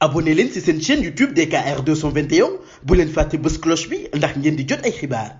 abonné leen ci seen chaîne YouTube DKR 221 bu leen fàtte bës cloche bi ndax ngeen di jot ay xibaar.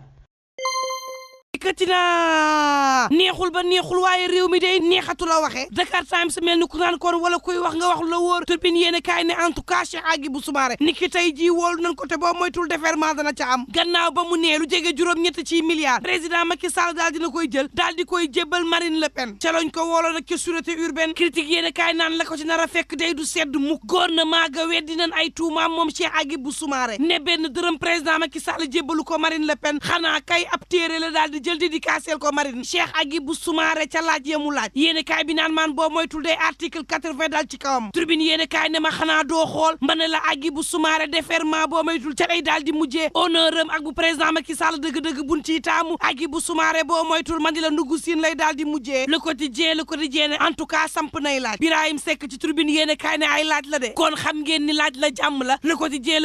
katina neexul ba neexul waaye réew mi day neexatu la waxee Dakar Times mel ni ku naan kon wala kuy wax nga wax la wóor turbine yéen kaay ne en tout cas Cheikh Agibou Soumaré ni ki tey jii wóolu nañ ko te boo moytul déferment dana ca am gannaaw ba mu nee lu jege juróom-ñett ci milliards président Macky Sall daal dina koy jël daal di koy jébbal Marine Le Pen ca lañ ko wooloo nag ci sûreté urbaine critique yéen kaay naan la ko ci nar a fekk day du sedd mu gouvernement ga weddi nañ ay tuumaam moom Cheikh Agibou Soumaré ne benn dërëm président Macky Sall jébbalu ko Marine Le Pen xanaa kay ab téere la daal di jël dédicacé ko Marine Cheikh Agibou Soumaré ca laaj ya mu laaj yéene kaay bi naan maan boo moytul day article 80 daal ci kawam tribune yéene kaay ne ma xanaa doo xool mba ne la Agibou Soumaré déferment boo moytul ca lay daal di mujjee honneur am ak bu président Macky Sall dëgg-dëgg buñ ciy taamu Agibou Soumaré boo moytul man di la ndugu siin lay daal di mujjee le quotidien ne en tout cas samp nay laaj Birahim Seck ci tribune yéene kaay ne ay laaj la de kon xam ngeen ni laaj la jàmm la le quotidien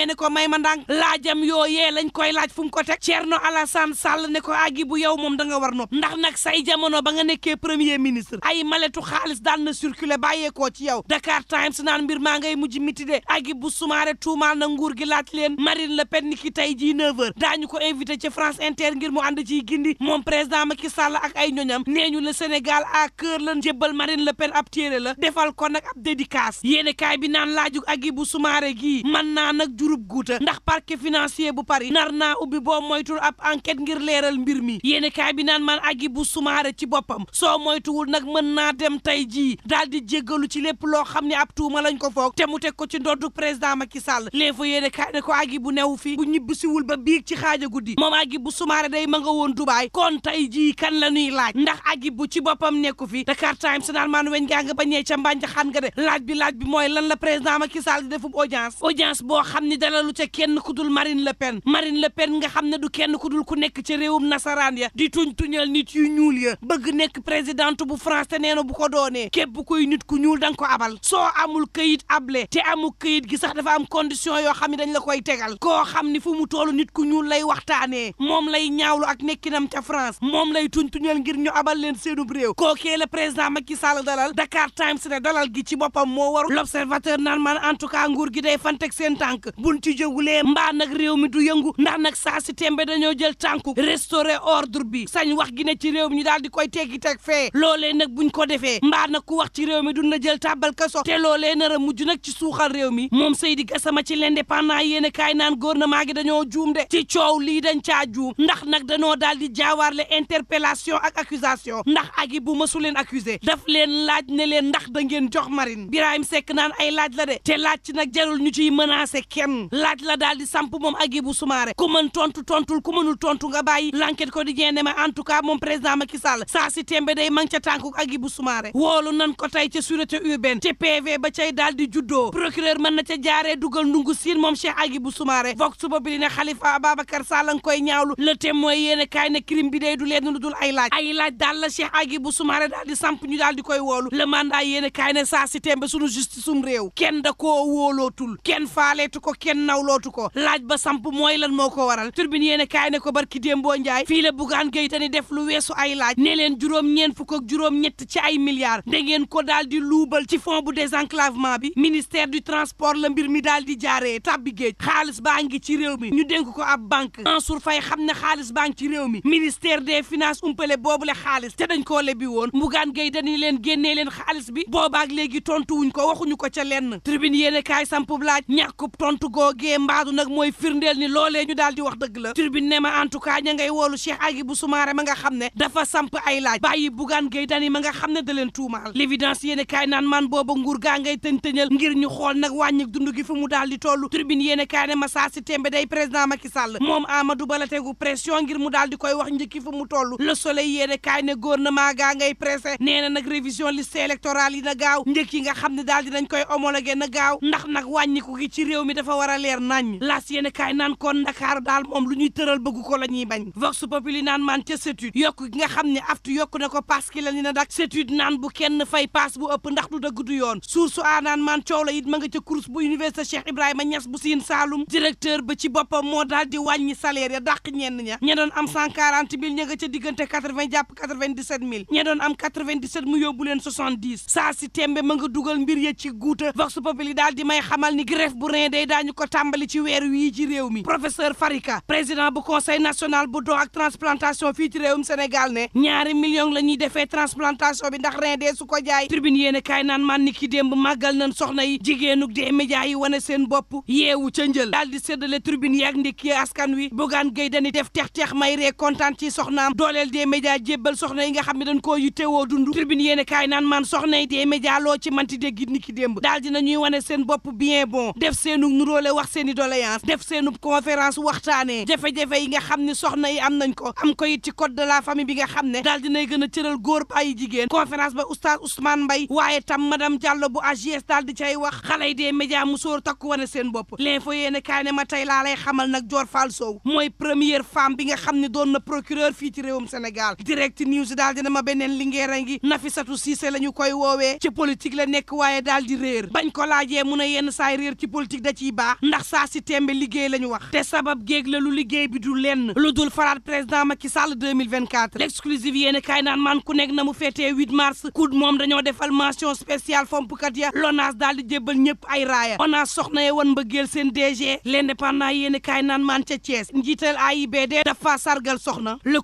ne ko may ma ndànk laajam yooyee lañ koy laaj fu mu ko teg Thierno Alassane Sall ne ko Agibou yow moom da nga war nopp ndax nag say jamono ba nga nekkee premier ministre ay maletu xaalis daan na circuler bàyyeekoo ci yow Dakar Times naan mbir maa ngay mujj miti de Agibou Soumaré tuumaal na nguur gi laaj leen Marine Le Pen ni ki tey jii 9h daañu ko invité ci France Inter ngir mu ànd ciy gindi moom président Macky Sall ak ay ñoñam nee ñu le Sénégal à cœur lan jébbal Marine Le Pen ab téere la defal ko nag ab dédicace yéene kaay bi naan laajug Agibou Soumaré gii mën naa nag jurub guuta ndax parquet financier bu Paris nar naa ubbi boo moytul ab enquête ngir leeral mbir mi yéene kaay bi naan man Agibou Soumaré ci boppam soo moytuwul nag mën naa dem tey jii daal di jéggalu ci lépp loo xam ne ab tuuma lañ ko foog te mu teg ko ci ndoddu président Macky Sall l'info yéene kaay ne ko Agibou newu fi bu ñibbisiwul ba biig ci xaaja guddi moom Agibou Soumaré day ma nga woon Dubaay kon tey jii kan la ñuy laaj ndax Agibou ci boppam nekku fi Dakar Times naan maan weñ gaa nga bañee ca mbànj xan nga de laaj bi mooy lan la président Macky Sall di defub audience boo xam ne dalalu ca kenn ku dul Marine Le Pen nga xam ne du kenn ku dul ku nekk ci réewum nasaraan ya di tuñal nit yu ñuul ya bëgg nekk présidente bu France te nee na bu ko doonee képp kuy nit ku ñuul danga ko abal soo amul këyit able te amul këyit gi sax dafa am condition yoo xam ne dañ la koy tegal koo xam ni fu mu toll nit ku ñuul lay waxtaanee moom lay ñaawlu ak nekkinam ca France moom lay tuñal ngir ñu abal leen seenub réew kookee la président Macky Sall dalal Dakar Times ne dalal gi ci boppam moo waru l'observateur naan man en tout cas nguur gi day fanteg seen tànk buñ ci jógulee mbaa nag réew mi du yëngu ndax nag saa si tembe dañoo jël tànku restaurer ordre bi sañ wax gi ne ci réew mi ñu daal di koy teggi teg fee loolee nag buñ ko defee mbaa nag ku wax ci réew mi duñ la jël tàbbal kaso te loolee nar a mujj nag ci suuxal réew mi moom Seydi Gassama ci l'Indépendant yéene kaay naan gouvernement gi dañoo juum de ci coow lii dañ caa juum ndax nag dañoo daal di jaawaarle interpellation ak accusation ndax Agibou mësu leen accusé daf leen laaj ne leen ndax da ngeen jox Marine Birahim Seck naan ay laaj la de te laaj ci nag jarul ñu ciy menacé kenn laaj la daal di samp moom Agibou Soumaré ku mën tontul ku mënul tontu nga bàyyi l'enquête quotidien ne ma en tout cas moom président Macky Sall saa si tembe day mang ca tànku Agibou Soumaré woolu nan ko tey ca sûreté urbaine te PV ba cay daal di juddoo procureur mën na ca jaaree dugal ndungu siin moom Cheikh Agibou Soumaré vox suba bi ne Khalifa Ababacar Sall nga koy ñaawlu le témoin yéene kaay ne crime bi day du leen lu dul ay laaj daal la Cheikh Agibou Soumaré daal di samp ñu daal di koy woolu le mandat yéene kaay ne saa si tembe sunu justice sum réew kenn da koo wóolootul kenn faaleetu ko kenn nawlootu ko laaj ba samp mooy lan moo ko waral turbine yéene kaay ne ko barki démboo njaay fii la Bougane Gueye Dany def lu weesu ay laaj ne leen juróom-ñeent fukk ak juróom-ñett ci ay milliards da ngeen ko daal di luubal ci fond bu désenclavement bi ministère du transport la mbir mi daal di jaaree tàbbi géej xaalis baa ngi ci réew mi ñu dénk ko ab banque Mansour Faye xam ne xaalis baa ngi ci réew mi ministère des finances umpale boobule xaalis te dañ koo lebi woon Bougane Gueye Dany leen génnee leen xaalis bi boobaak léegi tontu wuñ ko waxuñu ko ca lenn tribune yéene kaay sampub laaj ñàkkub tontu googee mbaadu nag mooy firndeel ni loolee ñu daal di wax dëgg la tribune ne ma en tout cas ña ngay woolu Cheikh Agibou Soumaré ma nga xam ne dafa samp ay laaj bàyyi Bougane Gueye Dany ma nga xam ne da leen tuumaal l'évidence yéene kaay naan man booba nguur gaa ngay tëñ-tëñal ngir ñu xool nag wàññi dund gi fu mu daal di toll tribune yéene kaay ne ma saa si tembe day président Macky Sall moom Amadou Ba la tegu pression ngir mu daal di koy wax njëkki fu mu toll le soleil yéene kaay ne gouvernement gaa ngay pressé nee na nag révision liste électorale yi na gaaw njëkk yi nga xam ne daal dinañ koy homologué na gaaw ndax nag wàññiku gi ci réew mi dafa war a leer nañ laas yéene kaay naan kon Dakar daal moom lu ñuy tëral bëgg ko la ñuy bañ vox Populi naan maan ca CETUD yokk gi nga xam ne aftu yokk na ko parce que la ni na dak CETUD naan bu kenn fay paas bu ëpp ndax du dëgg du yoon source a naan maan coow la it ma nga ca course bu université Cheikh Ibrahima Niass bu Sine Saloum directeur ba ci boppam moo daal di wàññi salaire ya dàq ñenn ña doon am 140 000 ña nga ca diggante 80 jàpp 97 000 ña doon am 97 mu yóbbu leen 70 saa si tembe ma nga dugal mbir ya ci guuta Vox Populi daal di may xamal ni greffe bu rein day daañu ko tàmbali ci weer wii ci réew mi professeur Farika président bu conseil national bu don ak transplantation fii ci réewum Sénégal ne 2 millions la ñuy defee transplantation bi ndax rein dee su ko jaay tribune yéene kaay naan man ni ki démb màggal nañ soxna yi jigéenug dee média yi wane seen bopp yeewu ca njël daal di séddale tribune yi ak ndikki askan wi Bougane Gueye Dany def tex may ree kontaan ci soxnaam dooleel des médias jébbal soxna yi nga xam ne dañ koo yittewoo dund tribune yéene kaay naan man soxna yi des médias loo ci manti déggit ni ki démb daal dina ñuy wane seen bopp bien bon def seenu nuróole wax seeni doléance def seenu conférence waxtaanee jafe-jafe yi nga xam ne soxna yi am nañ ko am ko it ci code de la famille bi nga xam ne daal dinay gën a cëral góor bàyyi jigéen conférence ba oustaz Ousmane Mbaye waaye tam madame Diallo bu AGS daal di cay wax xale yi des médias mu sóor takku wane seen bopp l'info yéene kaay ne ma tey laa lay xamal nag Dior Fall Sow mooy première femme bi nga xam ne doon na procureur fii ci réewum Sénégal direct news daal dina ma beneen lingeera ngi Nafissatou Cissé la ñu koy woowee ci politique la nekk waaye daal di réer bañ ko laajee mu ne yenn saay réer ci politique da ciy baax ndax saa si tembe liggéey la ñu wax te sabab géeg la lu liggéey bi du lenn lu dul faraat président Macky Sall 2024 l'exclusive yéene kaay naan man ku nekk na mu féetee 8 mars kud moom dañoo defal mention spéciale fompkat ya LONASE daal di jébbal ñëpp ay raaya ONAS soxna ye wan mbëggeel seen DG l'indépendant yéene kaay naan man ca Thiès njiital AIBD dafa sargal soxna le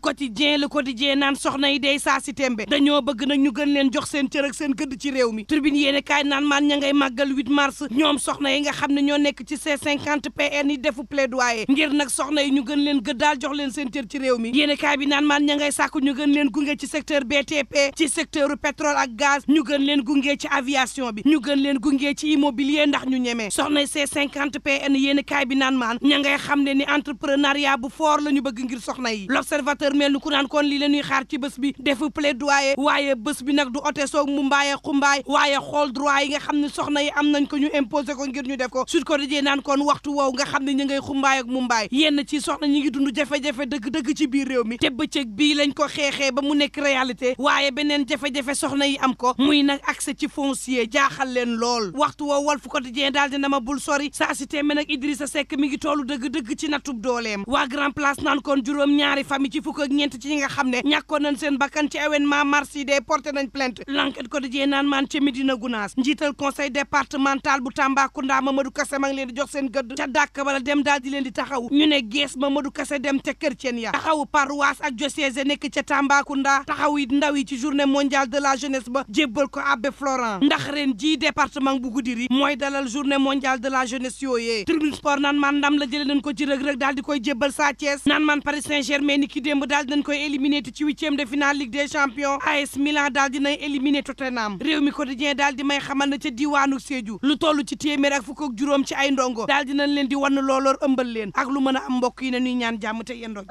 quotidien naan soxna yi day saa si tembe dañoo bëgg nag ñu gën leen jox seen cër ak seen gëdd ci réew mi tribune yéene kaay naan man ña ngay màggal 8 mars ñoom soxna yi nga xam ne ñoo nekk ci C50 PN yi defu plaidoyer ngir nag soxna yi ñu gën leen gëddaal jox leen seen cër ci réew mi yéene kaay bi naan man ña ngay sàkku ñu gën leen gunge ci secteur BTP ci secteur pétrole ak gaz ñu gën leen gunge ci aviation bi ñu gën leen gunge ci immobilier ndax ñu ñemee soxna yi C50 PN yéene kaay bi naan maan ña ngay xam ne ni entrepreneuriat bu fort la ñu bëgg ngir soxna yi l'observateur mel ni ku naan kon lii la ñuy xaar ci bés bi defu plaidoyer waaye bés bi nag du ote soog mu mbaaye xumbaay waaye xool droit yi nga xam ne soxna yi am nañ ko ñu imposer ko ngir ñu def ko Sud Quotidien naan kon waxtu woow nga xam ne ñu ngay xumbaay ak mu mbaay yenn ci soxna ñi ngi dund jafe-jafe dëgg-dëgg ci biir réew mi te bëccëg bii lañ ko xeexee ba mu nekk réalité waaye beneen jafe-jafe soxna yi am ko muy nag accès ci foncier jaaxal leen lool waxtu woow Walf Quotidien daal dina ma bul sori saa si téeme nag Idrissa Seck mi ngi toolu dëgg-dëgg ci natub dooleem waa Grand Place naan kon juróom ñaari famille ci fukk ak ñeent ci ñi nga xam ne ñàkkoon nañ seen bakkan ci événement mars yi de porté nañ plainte L'Enquête Quotidien naan maan ca Médina Gounass njiital conseil départemental bu Tambacounda Mamadou Kassé ma ngi leen di jox seen gëdd ca dàkk bala dem daal di leen di taxaw ñu ne gees Mamadou Kassé dem ca chrétien ya taxawu paroisse ak diocèse nekk ca Tambacounda taxaw it ndaw yi ci journée mondiale de la jeunesse ba jébbal ko abbé Florent ndax ren ji département bu Goudiri mooy dalal journée mondiale de la jeunesse yooyee Tribune Sport naan man ndam la jëlee nañ ko ci Reug daal di koy jébbal Sa Thiès naan man Paris Saint-Germain ni ki démb daal di nañ koy éliminé ci 8e de finale Ligue des champions AS Milan daal dinay éliminé Tottenham réew mi quotidien daal di may xamal na ca diwaanu Sédhiou lu toll ci téeméer ak fukk ak juróom ci ay ndongo daal dinañ leen di wan looloor ëmbal leen ak lu mën a am mbokk yi ne ñuy ñaan jàmm te yendoo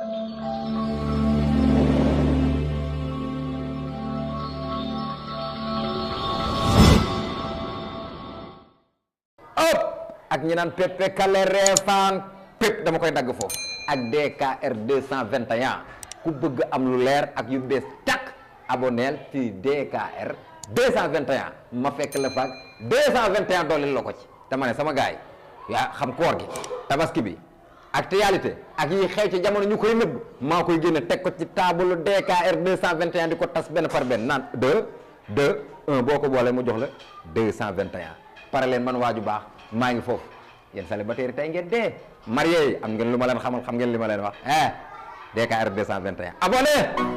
ak ñi naan pepe kale reefaan pep dama koy dagg foofu ak DKR 221 ku bëgg am lu leer ak yu bees takk aboneel ci DKR 221 ma fekk la faak 221 dooleel la ko ci dama ne sama gaay yaa xam koor gi tabaski bi actualité ak yi xew ci jamono ñu koy nëbb maa koy génne teg ko ci table DKR 221 di ko tas benn par benn naan 1 boo ko boolee mu jox la 221 pare leen man waaju baax maa ngi foofu yéen célibataire tey ngeen dee marié yi am ngeen lu ma leen xamal xam ngeen li ma leen wax DKR 221 abonné